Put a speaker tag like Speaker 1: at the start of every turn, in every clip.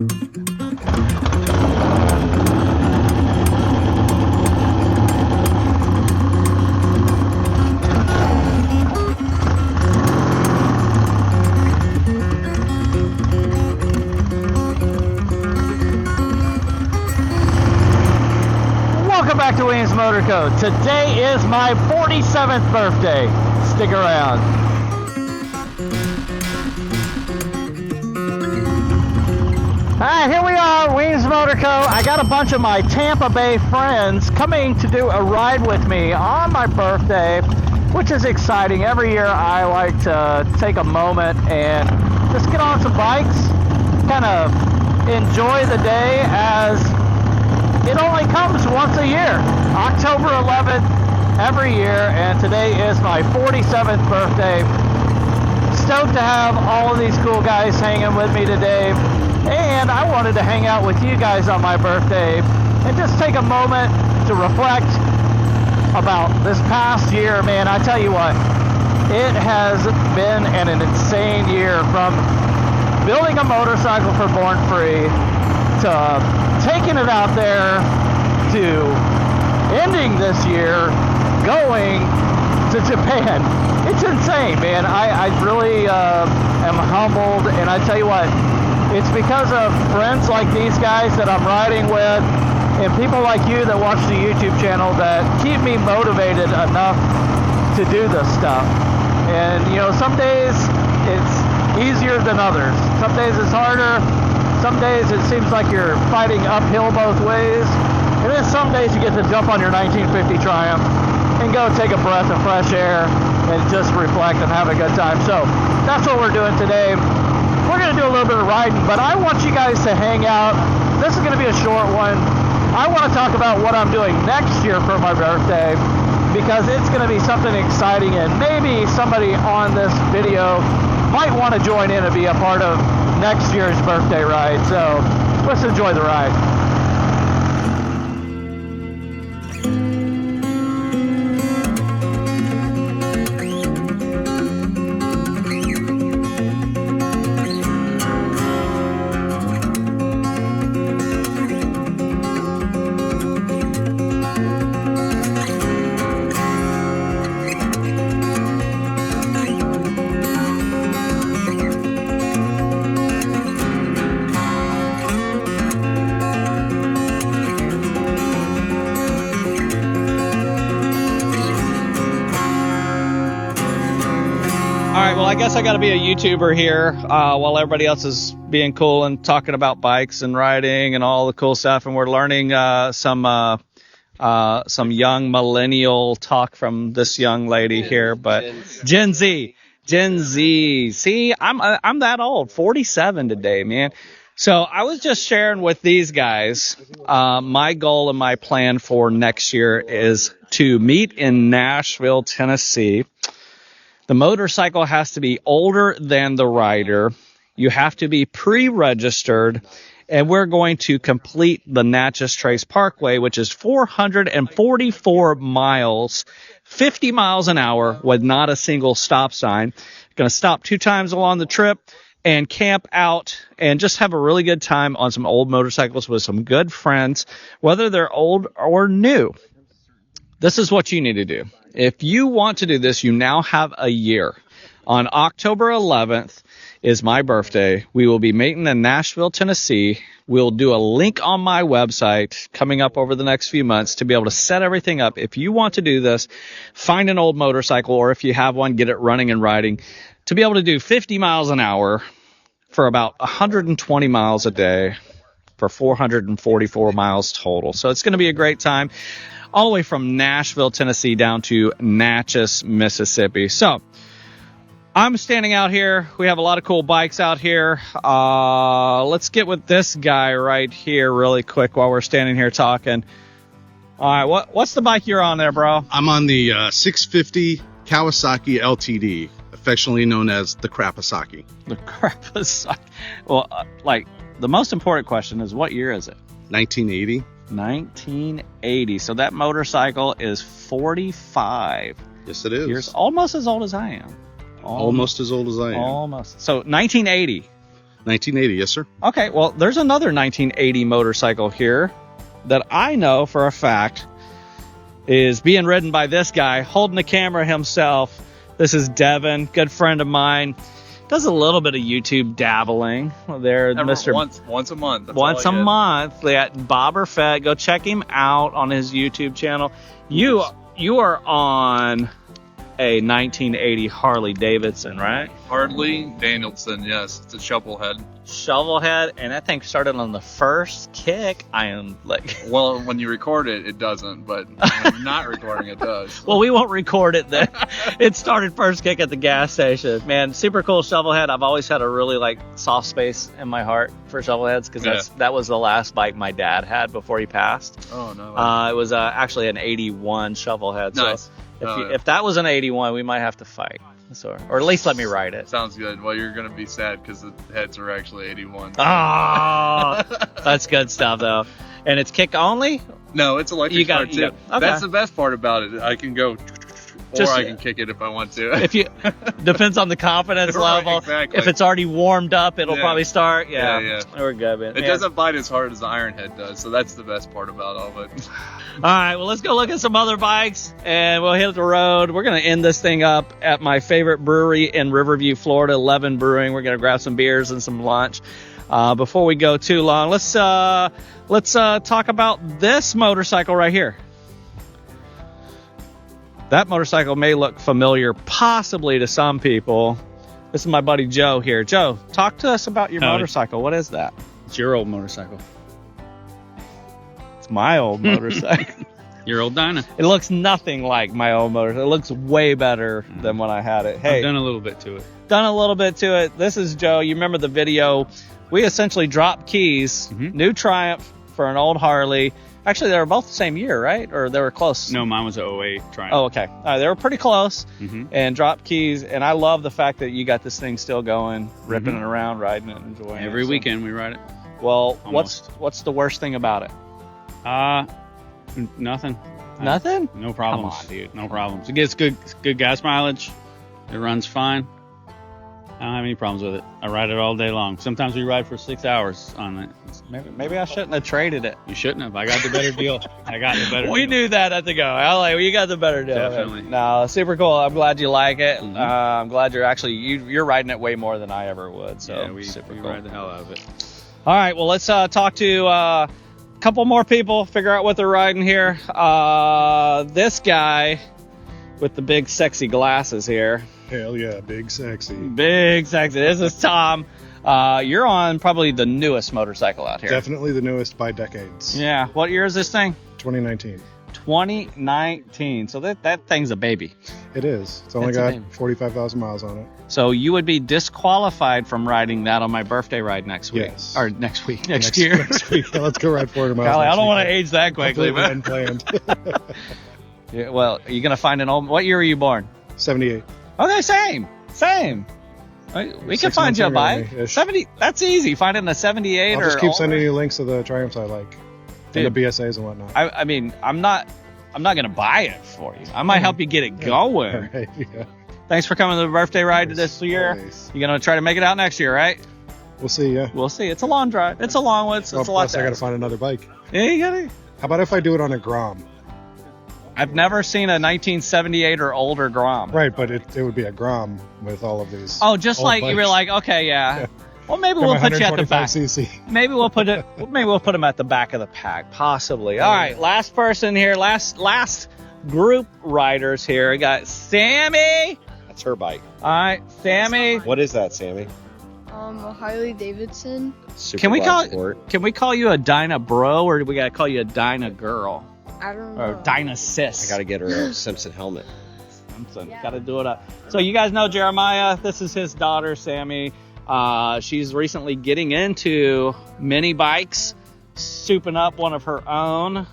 Speaker 1: Welcome back to Weems Motor Co. Today is my 47th birthday. Stick around. Alright, here we are, Weems Motor Co. I got a bunch of my Tampa Bay friends coming to do a ride with me on my birthday, which is exciting. Every year I like to take a moment and just get on some bikes, kind of enjoy the day as it only comes once a year, October 11th every year, and today is my 47th birthday. Stoked to have all of these cool guys hanging with me today, and I wanted to hang out with you guys on my birthday and just take a moment to reflect about this past year. Man, I tell you what, it has been an insane year, from building a motorcycle for Born Free to taking it out there to ending this year going to Japan. It's insane, man. I really am humbled, and I tell you what, it's because of friends like these guys that I'm riding with and people like you that watch the YouTube channel that keep me motivated enough to do this stuff. And you know, some days it's easier than others. Some days it's harder. Some days it seems like you're fighting uphill both ways, and then some days you get to jump on your 1950 Triumph and go take a breath of fresh air and just reflect and have a good time. So that's what we're doing today. We're going to do a little bit of riding, but I want you guys to hang out. This is going to be a short one. I want to talk about what I'm doing next year for my birthday, because it's going to be something exciting, and maybe somebody on this video might want to join in and be a part of next year's birthday ride. So let's enjoy the ride.
Speaker 2: Alright, well, I guess I gotta be a YouTuber here while everybody else is being cool and talking about bikes and riding and all the cool stuff, and we're learning some young millennial talk from this young lady here, but Gen Z. See, I'm that old, 47 today, man. So I was just sharing with these guys, my goal and my plan for next year is to meet in Nashville, Tennessee. The motorcycle has to be older than the rider. You have to be pre-registered, and we're going to complete the Natchez Trace Parkway, which is 444 miles, 50 miles an hour with not a single stop sign. Going to stop 2 times along the trip and camp out and just have a really good time on some old motorcycles with some good friends, whether they're old or new. This is what you need to do. If you want to do this, you now have a year. On October 11th is my birthday. We will be meeting in Nashville, Tennessee. We'll do a link on my website coming up over the next few months to be able to set everything up. If you want to do this, find an old motorcycle, or if you have one, get it running and riding, to be able to do 50 miles an hour for about 120 miles a day for 444 miles total. So it's going to be a great time, all the way from Nashville, Tennessee down to Natchez, Mississippi. So I'm standing out here. We have a lot of cool bikes out here. Let's get with this guy right here really quick while we're standing here talking. All right, what's the bike you're on there, bro?
Speaker 3: I'm on the 650 Kawasaki LTD, affectionately known as the Crapasaki.
Speaker 2: The Crapasaki. Well, the most important question is, what year is it?
Speaker 3: 1980.
Speaker 2: 1980. So that motorcycle is 45.
Speaker 3: Yes, it is.
Speaker 2: Years, almost as old as I am.
Speaker 3: Almost as old as I am.
Speaker 2: Almost. So 1980.
Speaker 3: 1980, yes, sir.
Speaker 2: Okay, well, there's another 1980 motorcycle here that I know for a fact is being ridden by this guy, holding the camera himself. This is Devin, good friend of mine. Does a little bit of YouTube dabbling there, Mr.
Speaker 4: Once a month. That's
Speaker 2: Once a month. Yeah, Bobber Fett. Go check him out on his YouTube channel. You are on a 1980 Harley Davidson, right?
Speaker 4: Harley Danielson, yes. It's a shovel head.
Speaker 2: Shovel head, and that thing started on the first kick. I am like...
Speaker 4: Well, when you record it, it doesn't, but when you're not recording, it does.
Speaker 2: Well, we won't record it then. It started first kick at the gas station. Man, super cool shovel head. I've always had a really like soft space in my heart for shovel heads because that was the last bike my dad had before he passed.
Speaker 4: Oh, no.
Speaker 2: It was actually an 81 shovel head.
Speaker 4: Nice.
Speaker 2: So if that was an 81, we might have to fight. So, or at least let me ride it.
Speaker 4: Sounds good. Well, you're going to be sad because the heads are actually 81.
Speaker 2: Oh, that's good stuff, though. And it's kick only?
Speaker 4: No, it's electric start, too.
Speaker 2: Okay.
Speaker 4: That's the best part about it. I can go... Or I can kick it if I want to.
Speaker 2: If you depends on the confidence level.
Speaker 4: Exactly.
Speaker 2: If it's already warmed up, it'll probably start.
Speaker 4: Yeah.
Speaker 2: We're good, man.
Speaker 4: It doesn't bite as hard as the Iron Head does, so that's the best part about all of it.
Speaker 2: All right, well, let's go look at some other bikes, and we'll hit the road. We're going to end this thing up at my favorite brewery in Riverview, Florida, 11 Brewing. We're going to grab some beers and some lunch. Before we go too long, let's talk about this motorcycle right here. That motorcycle may look familiar possibly to some people. This is my buddy Joe here. Joe, talk to us about your motorcycle. What is that?
Speaker 5: It's your old motorcycle.
Speaker 2: It's my old motorcycle.
Speaker 5: Your old Dyna.
Speaker 2: It looks nothing like my old motorcycle. It looks way better than when I had it. Hey,
Speaker 5: I've done a little bit to it.
Speaker 2: Done a little bit to it. This is Joe. You remember the video? We essentially dropped keys, new Triumph for an old Harley. Actually, they were both the same year, right? Or they were close?
Speaker 5: No, mine was a 08 Triumph.
Speaker 2: Oh, okay. They were pretty close and dropped keys. And I love the fact that you got this thing still going, ripping it around, riding it, enjoying it.
Speaker 5: Every weekend we ride it.
Speaker 2: Well,
Speaker 5: Almost.
Speaker 2: what's the worst thing about it?
Speaker 5: Nothing.
Speaker 2: Nothing?
Speaker 5: No problems.
Speaker 2: Come on, dude.
Speaker 5: No problems. It gets good gas mileage. It runs fine. I don't have any problems with it. I ride it all day long. Sometimes we ride for 6 hours on it.
Speaker 2: Maybe I shouldn't have traded it.
Speaker 5: You shouldn't have. I got the better deal.
Speaker 2: We knew that at the go. I was like, you got the better deal.
Speaker 5: Definitely.
Speaker 2: No, super cool. I'm glad you like it. I'm glad you're riding it way more than I ever would. So
Speaker 5: yeah, we ride the hell out of it.
Speaker 2: All right, well, let's talk to a couple more people, figure out what they're riding here. This guy with the big sexy glasses here.
Speaker 6: Hell yeah, big sexy.
Speaker 2: Big sexy. This is Tom. You're on probably the newest motorcycle out here.
Speaker 6: Definitely the newest by decades.
Speaker 2: Yeah. What year is this thing?
Speaker 6: 2019.
Speaker 2: 2019. So that thing's a baby.
Speaker 6: It is. It's only got 45,000 miles on it.
Speaker 2: So you would be disqualified from riding that on my birthday ride next week.
Speaker 6: Yes.
Speaker 2: Or next week. Next year.
Speaker 6: Next week. Let's go ride 400 miles.
Speaker 2: Golly, I don't want to age that quickly.
Speaker 6: Unplanned.
Speaker 2: Yeah, well, you're going to find an old... What year were you born?
Speaker 6: 78.
Speaker 2: Okay, same. We can find you a bike. 70. That's easy. Finding a 78
Speaker 6: I'll
Speaker 2: or
Speaker 6: just keep
Speaker 2: older.
Speaker 6: sending you links of the Triumphs I like.
Speaker 2: Dude,
Speaker 6: and the BSAs and whatnot.
Speaker 2: I mean, I'm not gonna buy it for you. I might help you get it going.
Speaker 6: All right, yeah.
Speaker 2: Thanks for coming to the birthday ride this year.
Speaker 6: Always.
Speaker 2: You're gonna try to make it out next year, right?
Speaker 6: We'll see, yeah.
Speaker 2: We'll see. It's a long drive. It's a long one. It's a lot.
Speaker 6: Plus, I gotta find another bike.
Speaker 2: Yeah, you gotta.
Speaker 6: How about if I do it on a Grom?
Speaker 2: I've never seen a 1978 or older Grom.
Speaker 6: Right, but it would be a Grom with all of these.
Speaker 2: Oh, just
Speaker 6: old
Speaker 2: like
Speaker 6: bikes.
Speaker 2: you were like, okay, yeah. Well, maybe
Speaker 6: Got
Speaker 2: we'll
Speaker 6: my
Speaker 2: put you at the back.
Speaker 6: 125cc.
Speaker 2: Maybe we'll put him at the back of the pack, possibly. All right, last person here, last group riders here. We got Sammy.
Speaker 7: That's her bike.
Speaker 2: All right, Sammy.
Speaker 7: What is that, Sammy?
Speaker 8: A Harley Davidson.
Speaker 7: Super
Speaker 2: Can we
Speaker 7: Glide
Speaker 2: call
Speaker 7: Sport.
Speaker 2: Can we call you a Dyna bro, or do we gotta call you a Dyna girl
Speaker 8: I don't know.
Speaker 2: or Dyna sis?
Speaker 7: I gotta get her a Simpson helmet.
Speaker 2: Gotta do it up. So you guys know Jeremiah. This is his daughter, Sammy. She's recently getting into mini bikes, souping up one of her own.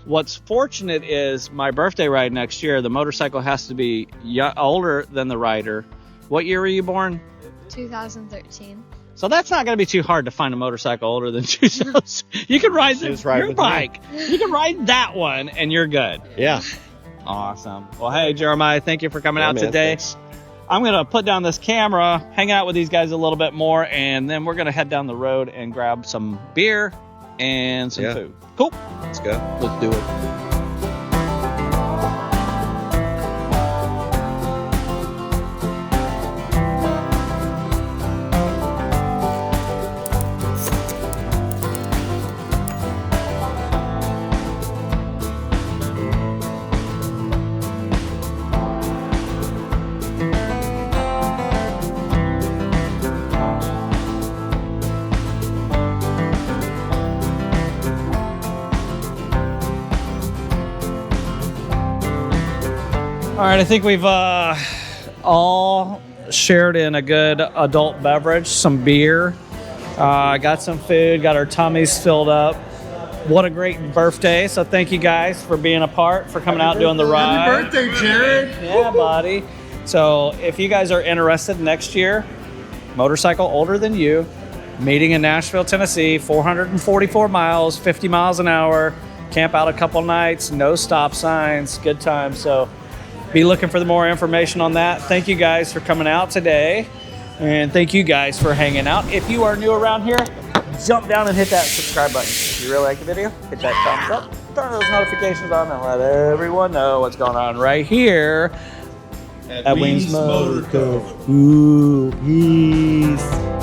Speaker 2: What's fortunate is my birthday ride next year, the motorcycle has to be older than the rider. What year were you born?
Speaker 8: 2013.
Speaker 2: So that's not going to be too hard to find a motorcycle older than 2000. You can ride your bike. You can ride that one, and you're good.
Speaker 7: Yeah.
Speaker 2: Awesome. Well, hey, Jeremiah, thank you for coming out
Speaker 7: man,
Speaker 2: today.
Speaker 7: thanks.
Speaker 2: I'm going to put down this camera, hang out with these guys a little bit more, and then we're going to head down the road and grab some beer and some food. Cool.
Speaker 7: Let's go.
Speaker 2: Let's do it. All right, I think we've all shared in a good adult beverage, some beer, got some food, got our tummies filled up. What a great birthday. So thank you guys for being a part, for coming out doing the ride.
Speaker 9: Happy birthday, Jared.
Speaker 2: Yeah, buddy. So if you guys are interested next year, motorcycle older than you, meeting in Nashville, Tennessee, 444 miles, 50 miles an hour, camp out a couple nights, no stop signs, good time. So be looking for the more information on that. Thank you guys for coming out today. And thank you guys for hanging out. If you are new around here, jump down and hit that subscribe button. If you really like the video, hit that thumbs up, turn those notifications on, and let everyone know what's going on right here at Weems Motor Co. Ooh, peace.